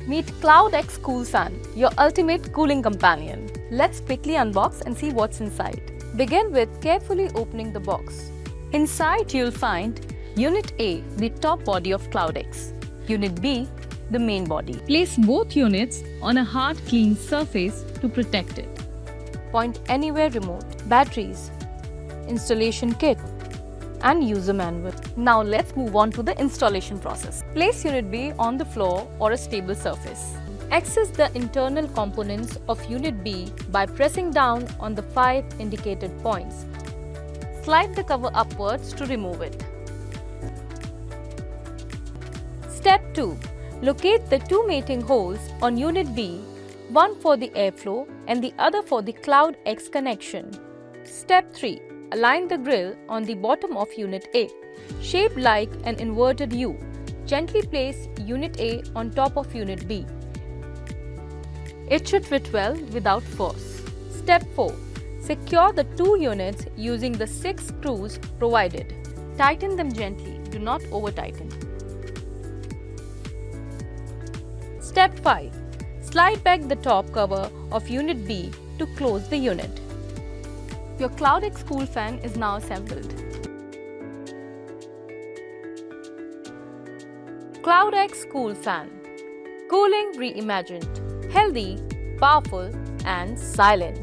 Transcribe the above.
Meet CloudX Cool Fan, your ultimate cooling companion. Let's quickly unbox and see what's inside. Begin with carefully opening the box. Inside you'll find Unit A, the top body of CloudX. Unit B, the main body. Place both units on a hard, clean surface to protect it. Point anywhere remote. Batteries, installation kit, and user manual. Now let's move on to the installation process. Place Unit B on the floor or a stable surface. Access the internal components of Unit B by pressing down on the 5 indicated points. Slide the cover upwards to remove it. Step 2. Locate the 2 mating holes on Unit B, one for the airflow and the other for the CloudX connection. Step 3. Align the grill on the bottom of Unit A. Shaped like an inverted U, gently place Unit A on top of Unit B. It should fit well without force. Step 4. Secure the 2 units using the 6 screws provided. Tighten them gently, do not over-tighten. Step 5. Slide back the top cover of Unit B to close the unit. Your CloudX Cool Fan is now assembled. CloudX Cool Fan. Cooling reimagined. Healthy, powerful and silent.